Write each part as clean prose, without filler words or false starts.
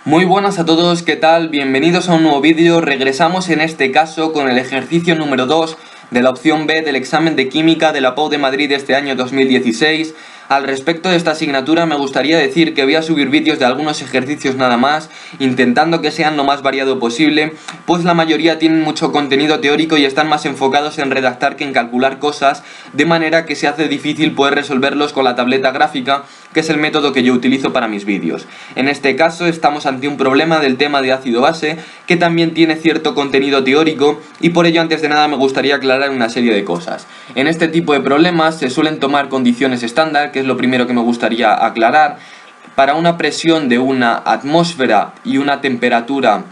Muy buenas a todos, ¿qué tal? Bienvenidos a un nuevo vídeo. Regresamos en este caso con el ejercicio número 2 de la opción B del examen de Química de la PAU de Madrid de este año 2016. Al respecto de esta asignatura me gustaría decir que voy a subir vídeos de algunos ejercicios nada más, intentando que sean lo más variado posible, pues la mayoría tienen mucho contenido teórico y están más enfocados en redactar que en calcular cosas, de manera que se hace difícil poder resolverlos con la tableta gráfica, que es el método que yo utilizo para mis vídeos. En este caso estamos ante un problema del tema de ácido-base, que también tiene cierto contenido teórico, y por ello antes de nada me gustaría aclarar una serie de cosas. En este tipo de problemas se suelen tomar condiciones estándar, que es lo primero que me gustaría aclarar. Para una presión de una atmósfera y una temperatura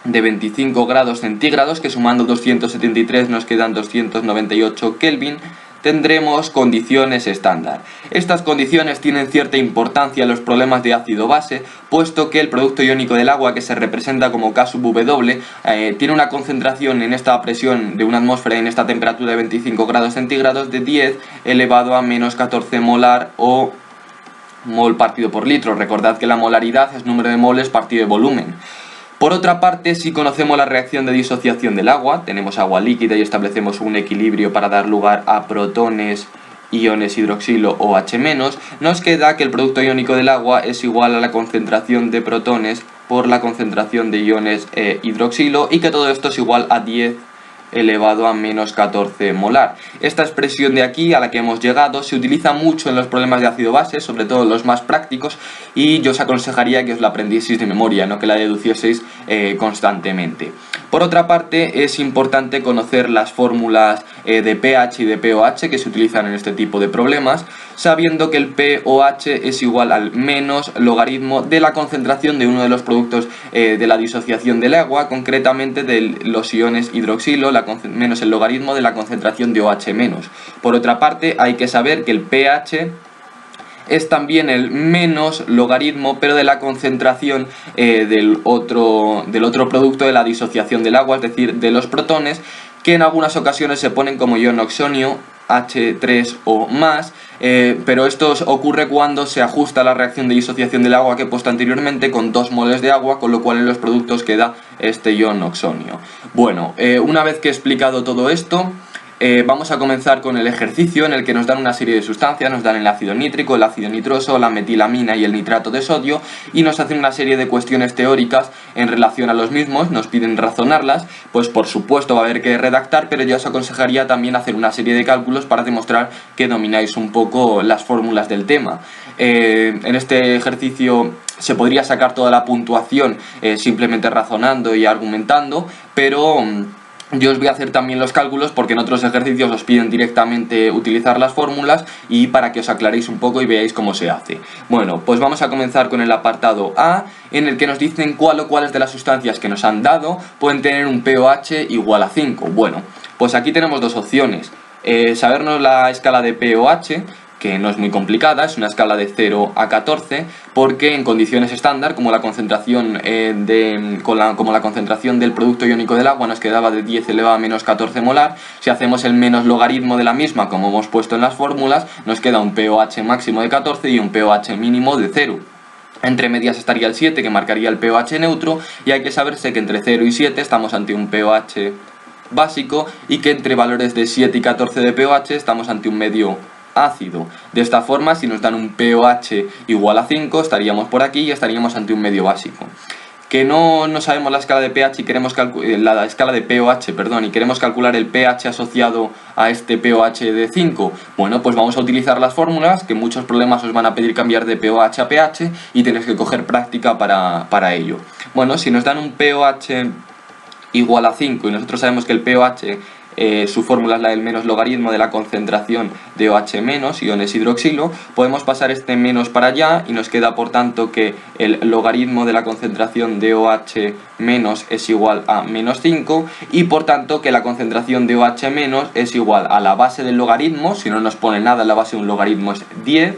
de 25 grados centígrados, que sumando 273 nos quedan 298 Kelvin, tendremos condiciones estándar. Estas condiciones tienen cierta importancia en los problemas de ácido-base, puesto que el producto iónico del agua, que se representa como K sub W, tiene una concentración en esta presión de una atmósfera y en esta temperatura de 25 grados centígrados de 10 elevado a menos 14 molar o mol partido por litro. Recordad que la molaridad es número de moles partido de volumen. Por otra parte, si conocemos la reacción de disociación del agua, tenemos agua líquida y establecemos un equilibrio para dar lugar a protones, iones hidroxilo o H-, nos queda que el producto iónico del agua es igual a la concentración de protones por la concentración de iones hidroxilo, y que todo esto es igual a 10 elevado a menos 14 molar. Esta expresión de aquí a la que hemos llegado se utiliza mucho en los problemas de ácido-base, sobre todo los más prácticos, y yo os aconsejaría que os la aprendieseis de memoria, no que la deducieseis constantemente. Por otra parte, es importante conocer las fórmulas de pH y de pOH que se utilizan en este tipo de problemas, sabiendo que el pOH es igual al menos logaritmo de la concentración de uno de los productos de la disociación del agua, concretamente de los iones hidroxilo, menos el logaritmo de la concentración de OH-. Por otra parte, hay que saber que el pH es también el menos logaritmo, pero de la concentración del otro producto de la disociación del agua, es decir, de los protones, que en algunas ocasiones se ponen como ion oxonio, H3 o más, pero esto ocurre cuando se ajusta la reacción de disociación del agua que he puesto anteriormente con 2 moles de agua, con lo cual en los productos queda este ion oxonio. Bueno, una vez que he explicado todo esto, vamos a comenzar con el ejercicio en el que nos dan una serie de sustancias. Nos dan el ácido nítrico, el ácido nitroso, la metilamina y el nitrato de sodio, y nos hacen una serie de cuestiones teóricas en relación a los mismos, nos piden razonarlas. Pues por supuesto va a haber que redactar, pero yo os aconsejaría también hacer una serie de cálculos para demostrar que domináis un poco las fórmulas del tema. En este ejercicio se podría sacar toda la puntuación simplemente razonando y argumentando, pero yo os voy a hacer también los cálculos porque en otros ejercicios os piden directamente utilizar las fórmulas, y para que os aclaréis un poco y veáis cómo se hace. Bueno, pues vamos a comenzar con el apartado A, en el que nos dicen cuál o cuáles de las sustancias que nos han dado pueden tener un pOH igual a 5. Bueno, pues aquí tenemos dos opciones. Sabernos la escala de pOH, que no es muy complicada, es una escala de 0 a 14, porque en condiciones estándar, como la concentración la concentración del producto iónico del agua nos quedaba de 10 elevado a menos 14 molar, si hacemos el menos logaritmo de la misma, como hemos puesto en las fórmulas, nos queda un pOH máximo de 14 y un pOH mínimo de 0. Entre medias estaría el 7, que marcaría el pOH neutro, y hay que saberse que entre 0 y 7 estamos ante un pOH básico, y que entre valores de 7 y 14 de pOH estamos ante un medio ácido. De esta forma, si nos dan un pOH igual a 5, estaríamos por aquí y estaríamos ante un medio básico. Que no sabemos la escala de pH y queremos la escala de pOH, perdón, y queremos calcular el pH asociado a este pOH de 5. Bueno, pues vamos a utilizar las fórmulas, que en muchos problemas os van a pedir cambiar de pOH a pH y tenéis que coger práctica para ello. Bueno, si nos dan un pOH igual a 5 y nosotros sabemos que el pOH su fórmula es la del menos logaritmo de la concentración de OH-, iones hidroxilo, podemos pasar este menos para allá y nos queda por tanto que el logaritmo de la concentración de OH- es igual a menos 5, y por tanto que la concentración de OH- es igual a la base del logaritmo, si no nos pone nada, la base de un logaritmo es 10,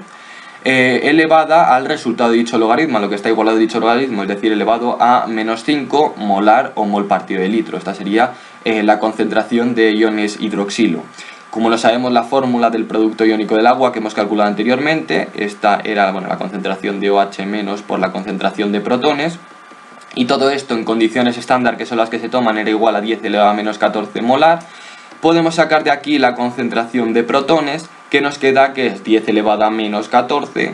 elevada al resultado de dicho logaritmo, a lo que está igualado de dicho logaritmo, es decir, elevado a menos 5 molar o mol partido de litro. Esta sería la concentración de iones hidroxilo. Como lo sabemos, la fórmula del producto iónico del agua que hemos calculado anteriormente, esta era la concentración de OH- por la concentración de protones, y todo esto en condiciones estándar, que son las que se toman, era igual a 10 elevado a menos 14 molar, podemos sacar de aquí la concentración de protones, que nos queda que es 10 elevado a menos 14,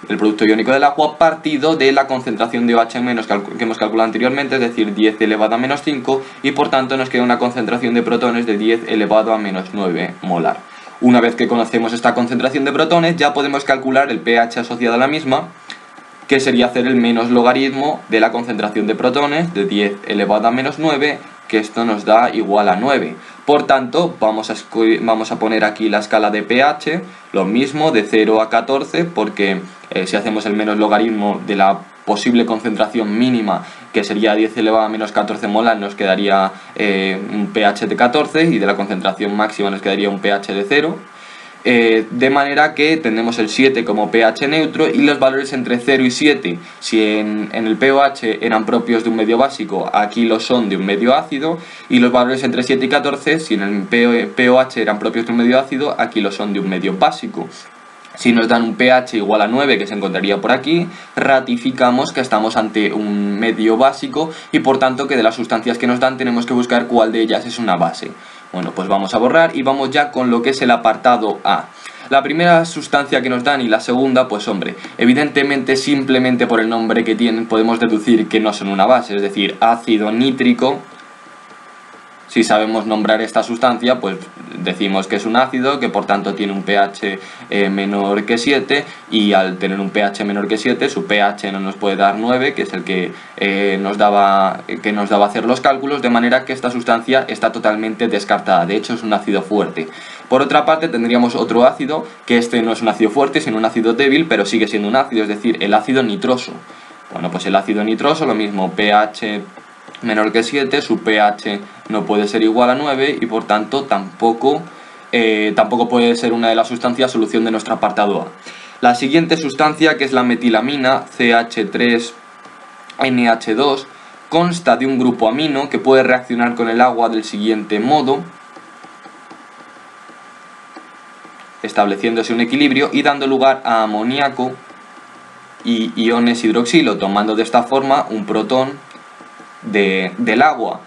el producto iónico del agua, partido de la concentración de OH menos que hemos calculado anteriormente, es decir, 10 elevado a menos 5, y por tanto nos queda una concentración de protones de 10 elevado a menos 9 molar. Una vez que conocemos esta concentración de protones, ya podemos calcular el pH asociado a la misma, que sería hacer el menos logaritmo de la concentración de protones de 10 elevado a menos 9, que esto nos da igual a 9. Por tanto, vamos a poner aquí la escala de pH, lo mismo, de 0 a 14, porque si hacemos el menos logaritmo de la posible concentración mínima, que sería 10 elevado a menos 14 molar, nos quedaría un pH de 14, y de la concentración máxima nos quedaría un pH de 0. De manera que tenemos el 7 como pH neutro, y los valores entre 0 y 7, si en el pOH eran propios de un medio básico, aquí lo son de un medio ácido, y los valores entre 7 y 14, si en el pOH eran propios de un medio ácido, aquí lo son de un medio básico. Si nos dan un pH igual a 9, que se encontraría por aquí, ratificamos que estamos ante un medio básico, y por tanto que de las sustancias que nos dan tenemos que buscar cuál de ellas es una base. Bueno, pues vamos a borrar y vamos ya con lo que es el apartado A. La primera sustancia que nos dan y la segunda, pues hombre, evidentemente simplemente por el nombre que tienen podemos deducir que no son una base, es decir, ácido nítrico. Si sabemos nombrar esta sustancia, pues decimos que es un ácido, que por tanto tiene un pH menor que 7, y al tener un pH menor que 7, su pH no nos puede dar 9, que es el que nos daba hacer los cálculos, de manera que esta sustancia está totalmente descartada. De hecho, es un ácido fuerte. Por otra parte, tendríamos otro ácido, que este no es un ácido fuerte, sino un ácido débil, pero sigue siendo un ácido, es decir, el ácido nitroso. Bueno, pues el ácido nitroso, lo mismo, pH menor que 7, su pH no puede ser igual a 9, y por tanto tampoco puede ser una de las sustancias solución de nuestro apartado A. La siguiente sustancia, que es la metilamina, CH3NH2, consta de un grupo amino que puede reaccionar con el agua del siguiente modo, estableciéndose un equilibrio y dando lugar a amoníaco y iones hidroxilo, tomando de esta forma un protón del agua.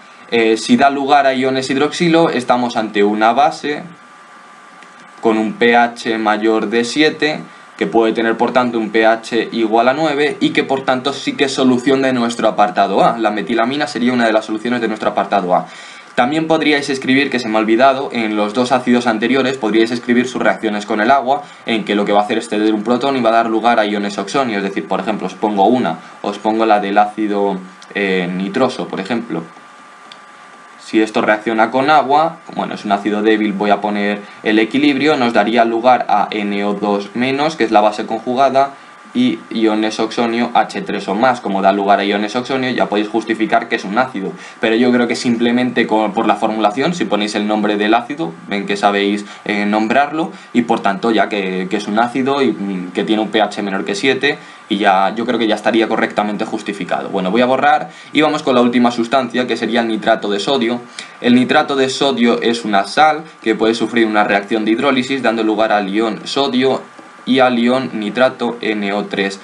Si da lugar a iones hidroxilo, estamos ante una base con un pH mayor de 7, que puede tener por tanto un pH igual a 9, y que por tanto sí que es solución de nuestro apartado A. La metilamina sería una de las soluciones de nuestro apartado A. También podríais escribir, que se me ha olvidado, en los dos ácidos anteriores podríais escribir sus reacciones con el agua, en que lo que va a hacer es ceder un protón y va a dar lugar a iones oxonio. Es decir, por ejemplo, os pongo la del ácido nitroso, por ejemplo. Si esto reacciona con agua, bueno, es un ácido débil, voy a poner el equilibrio, nos daría lugar a NO2-, que es la base conjugada, y iones oxonio H3 o más. Como da lugar a iones oxonio, ya podéis justificar que es un ácido, pero yo creo que simplemente por la formulación, si ponéis el nombre del ácido, ven que sabéis nombrarlo, y por tanto ya que es un ácido y que tiene un pH menor que 7, y ya yo creo que ya estaría correctamente justificado. Bueno, voy a borrar y vamos con la última sustancia, que sería el nitrato de sodio. El nitrato de sodio es una sal que puede sufrir una reacción de hidrólisis dando lugar al ion sodio y al ion nitrato NO3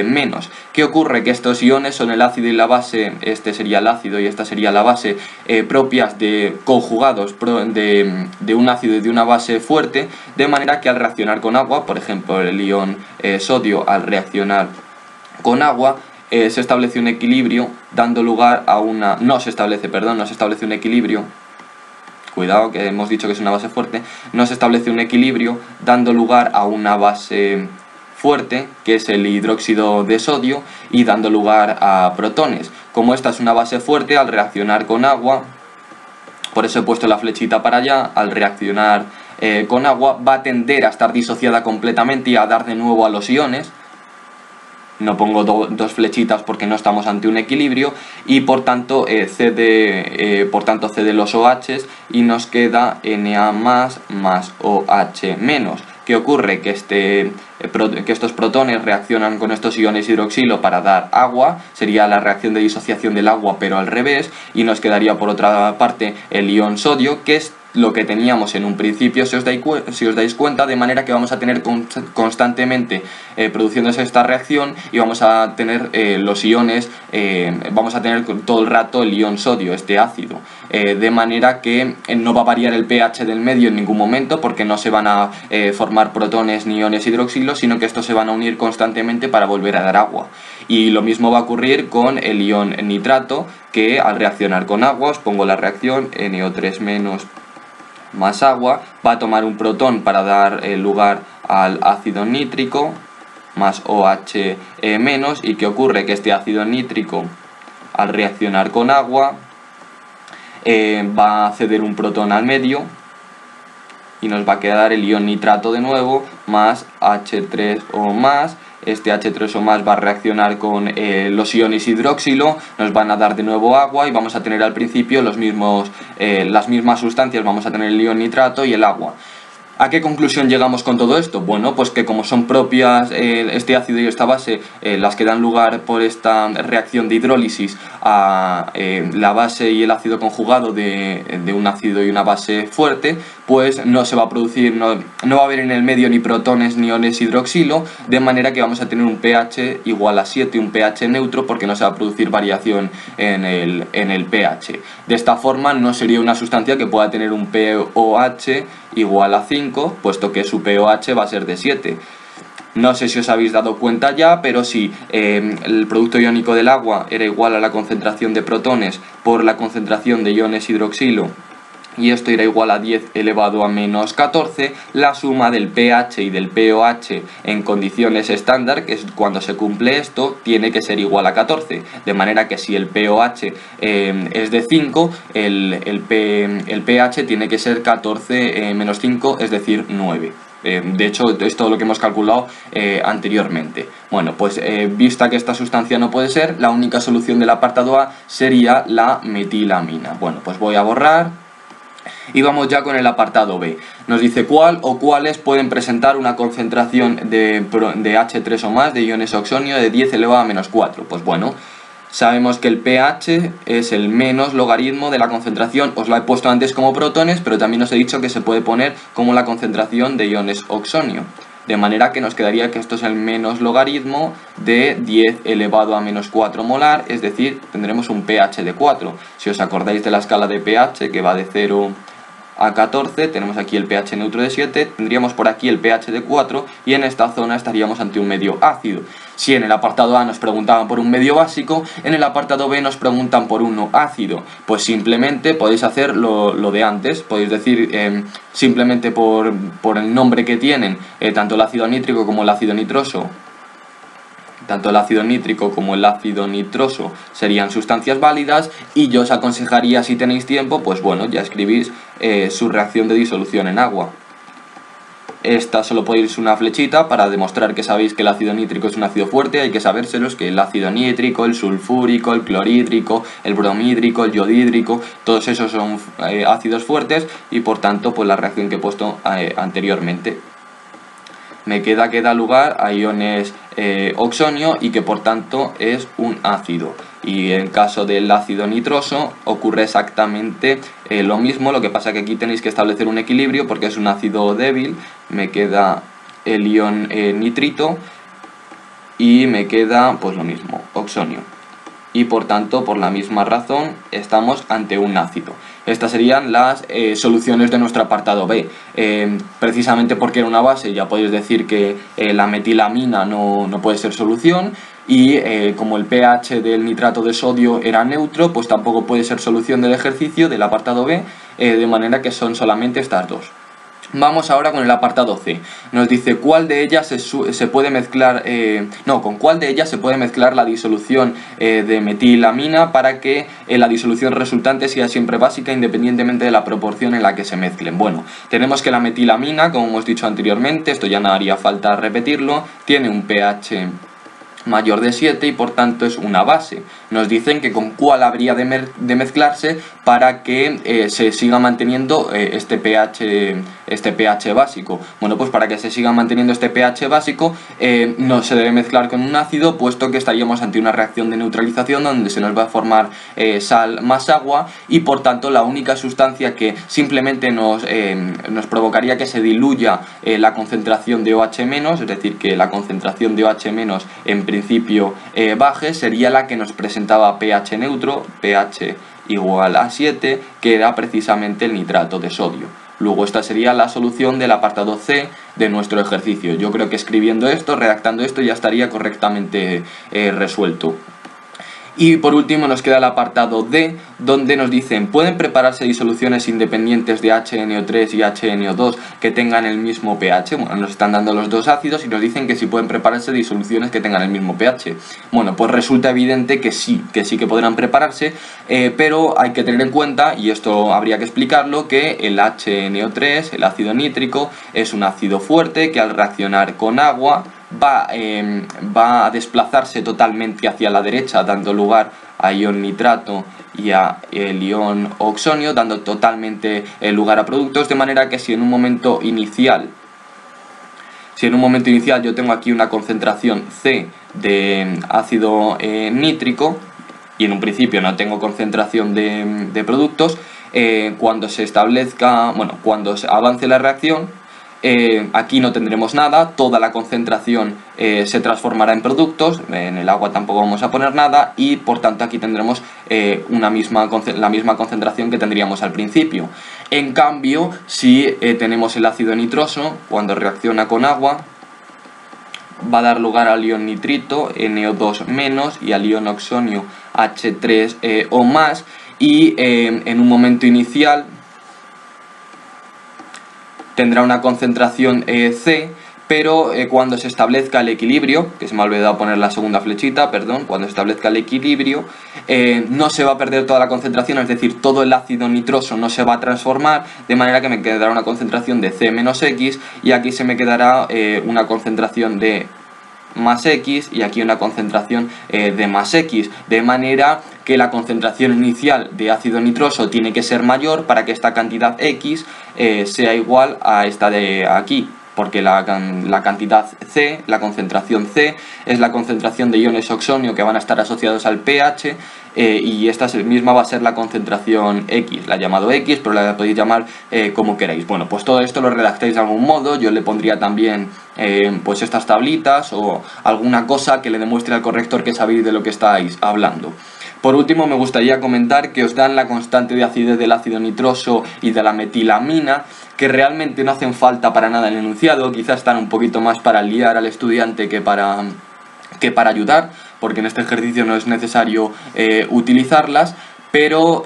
menos. ¿Qué ocurre? Que estos iones son el ácido y la base, este sería el ácido y esta sería la base, propias de conjugados de un ácido y de una base fuerte, de manera que al reaccionar con agua, por ejemplo el ion sodio al reaccionar con agua, se establece un equilibrio dando lugar a una... no se establece un equilibrio. Cuidado, que hemos dicho que es una base fuerte. No se establece un equilibrio dando lugar a una base fuerte, que es el hidróxido de sodio, y dando lugar a protones. Como esta es una base fuerte, al reaccionar con agua, por eso he puesto la flechita para allá, al reaccionar con agua va a tender a estar disociada completamente y a dar de nuevo a los iones. No pongo dos flechitas porque no estamos ante un equilibrio, y por tanto cede los OH y nos queda Na más OH menos. ¿Qué ocurre? Que estos protones reaccionan con estos iones hidroxilo para dar agua, sería la reacción de disociación del agua pero al revés, y nos quedaría por otra parte el ion sodio, que es lo que teníamos en un principio, si os dais cuenta, de manera que vamos a tener constantemente produciéndose esta reacción y vamos a tener los iones, vamos a tener todo el rato el ion sodio, este ácido, de manera que no va a variar el pH del medio en ningún momento, porque no se van a formar protones ni iones hidroxilo, sino que estos se van a unir constantemente para volver a dar agua. Y lo mismo va a ocurrir con el ion nitrato, que al reaccionar con agua, os pongo la reacción, NO3- más agua, va a tomar un protón para dar lugar al ácido nítrico, más OH-, y ¿qué ocurre? Que este ácido nítrico, al reaccionar con agua, va a ceder un protón al medio, y nos va a quedar el ion nitrato de nuevo, más H3O+, este H3O+ va a reaccionar con los iones hidroxilo, nos van a dar de nuevo agua y vamos a tener al principio las mismas sustancias, vamos a tener el ion nitrato y el agua. ¿A qué conclusión llegamos con todo esto? Bueno, pues que como son propias este ácido y esta base las que dan lugar por esta reacción de hidrólisis a la base y el ácido conjugado de un ácido y una base fuerte, pues no se va a producir, no va a haber en el medio ni protones ni iones hidroxilo, de manera que vamos a tener un pH igual a 7, un pH neutro, porque no se va a producir variación en el pH. De esta forma no sería una sustancia que pueda tener un pOH igual a 5, puesto que su pOH va a ser de 7. No sé si os habéis dado cuenta ya, pero si el producto iónico del agua era igual a la concentración de protones por la concentración de iones hidroxilo, y esto era igual a 10 elevado a menos 14, la suma del pH y del pOH en condiciones estándar, que es cuando se cumple esto, tiene que ser igual a 14. De manera que si el pOH es de 5, el pH tiene que ser 14 menos 5, es decir, 9. De hecho, es todo lo que hemos calculado anteriormente. Bueno, pues vista que esta sustancia no puede ser, la única solución del apartado A sería la metilamina. Bueno, pues voy a borrar. Y vamos ya con el apartado B. Nos dice cuál o cuáles pueden presentar una concentración de H3 o más de iones oxonio de 10 elevado a menos 4. Pues bueno, sabemos que el pH es el menos logaritmo de la concentración. Os la he puesto antes como protones, pero también os he dicho que se puede poner como la concentración de iones oxonio. De manera que nos quedaría que esto es el menos logaritmo de 10 elevado a menos 4 molar, es decir, tendremos un pH de 4. Si os acordáis de la escala de pH, que va de 0 a 14, tenemos aquí el pH neutro de 7, tendríamos por aquí el pH de 4 y en esta zona estaríamos ante un medio ácido. Si en el apartado A nos preguntaban por un medio básico, en el apartado B nos preguntan por uno ácido. Pues simplemente podéis hacer lo de antes, podéis decir simplemente por el nombre que tienen, tanto el ácido nítrico como el ácido nitroso. Tanto el ácido nítrico como el ácido nitroso serían sustancias válidas, y yo os aconsejaría, si tenéis tiempo, pues bueno, ya escribís su reacción de disolución en agua. Esta solo podéis una flechita para demostrar que sabéis que el ácido nítrico es un ácido fuerte. Hay que sabérselos que el ácido nítrico, el sulfúrico, el clorhídrico, el bromhídrico, el yodhídrico, todos esos son ácidos fuertes, y por tanto pues la reacción que he puesto anteriormente. Me queda que da lugar a iones oxonio y que por tanto es un ácido. Y en caso del ácido nitroso ocurre exactamente lo mismo, lo que pasa que aquí tenéis que establecer un equilibrio porque es un ácido débil. Me queda el ion nitrito y me queda pues lo mismo, oxonio. Y por tanto, por la misma razón, estamos ante un ácido. Estas serían las soluciones de nuestro apartado B. Precisamente porque era una base, ya podéis decir que la metilamina no puede ser solución, y como el pH del nitrato de sodio era neutro, pues tampoco puede ser solución del ejercicio del apartado B, de manera que son solamente estas dos. Vamos ahora con el apartado C. Nos dice cuál de ellas se puede mezclar, con cuál de ellas se puede mezclar la disolución de metilamina para que la disolución resultante sea siempre básica independientemente de la proporción en la que se mezclen. Bueno, tenemos que la metilamina, como hemos dicho anteriormente, esto ya no haría falta repetirlo, tiene un pH mayor de 7 y por tanto es una base. Nos dicen que con cuál habría de mezclarse para que se siga manteniendo este pH básico. Bueno, pues para que se siga manteniendo este pH básico no se debe mezclar con un ácido, puesto que estaríamos ante una reacción de neutralización donde se nos va a formar sal más agua, y por tanto la única sustancia que simplemente nos provocaría que se diluya la concentración de OH-, es decir, que la concentración de OH- en principio baje, sería la que nos presentaba pH neutro, pH igual a 7, que era precisamente el nitrato de sodio. Luego esta sería la solución del apartado C de nuestro ejercicio. Yo creo que escribiendo esto, redactando esto, ya estaría correctamente resuelto. Y por último nos queda el apartado D, donde nos dicen: pueden prepararse disoluciones independientes de HNO3 y HNO2 que tengan el mismo pH. Bueno, nos están dando los dos ácidos y nos dicen que si pueden prepararse disoluciones que tengan el mismo pH. Bueno, pues resulta evidente que sí que podrán prepararse, pero hay que tener en cuenta, y esto habría que explicarlo, que el HNO3, el ácido nítrico, es un ácido fuerte que al reaccionar con agua va a desplazarse totalmente hacia la derecha, dando lugar a ion nitrato y a el ion oxonio, dando totalmente lugar a productos, de manera que si en un momento inicial yo tengo aquí una concentración C de ácido nítrico y en un principio no tengo concentración de productos, cuando se establezca, cuando avance la reacción, aquí no tendremos nada, toda la concentración se transformará en productos, en el agua tampoco vamos a poner nada, y por tanto aquí tendremos la misma concentración que tendríamos al principio. En cambio, si tenemos el ácido nitroso, cuando reacciona con agua, va a dar lugar al ion nitrito, NO2- y al ion oxonio, H3O+, y en un momento inicial tendrá una concentración C, pero cuando se establezca el equilibrio, que se me ha olvidado poner la segunda flechita, perdón, cuando se establezca el equilibrio, no se va a perder toda la concentración, es decir, todo el ácido nitroso no se va a transformar, de manera que me quedará una concentración de C menos X, y aquí se me quedará una concentración de más X y aquí una concentración de más X, de manera que la concentración inicial de ácido nitroso tiene que ser mayor para que esta cantidad X sea igual a esta de aquí, porque la cantidad C, la concentración C, es la concentración de iones oxonio que van a estar asociados al pH, y esta misma va a ser la concentración X, la he llamado X, pero la podéis llamar como queráis. Bueno, pues todo esto lo redactáis de algún modo, yo le pondría también pues estas tablitas o alguna cosa que le demuestre al corrector que sabéis de lo que estáis hablando. Por último, me gustaría comentar que os dan la constante de acidez del ácido nitroso y de la metilamina, que realmente no hacen falta para nada en el enunciado, quizás están un poquito más para liar al estudiante que para ayudar, porque en este ejercicio no es necesario utilizarlas, pero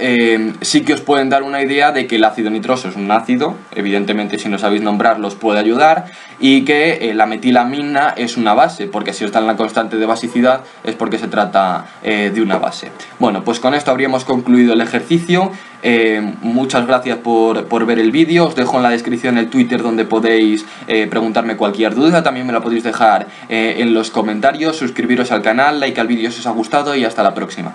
sí que os pueden dar una idea de que el ácido nitroso es un ácido, evidentemente si no sabéis nombrarlos puede ayudar, y que la metilamina es una base, porque si os dan la constante de basicidad es porque se trata de una base. Bueno, pues con esto habríamos concluido el ejercicio. Muchas gracias por ver el vídeo, os dejo en la descripción el Twitter donde podéis preguntarme cualquier duda, también me la podéis dejar en los comentarios, suscribiros al canal, like al vídeo si os ha gustado y hasta la próxima.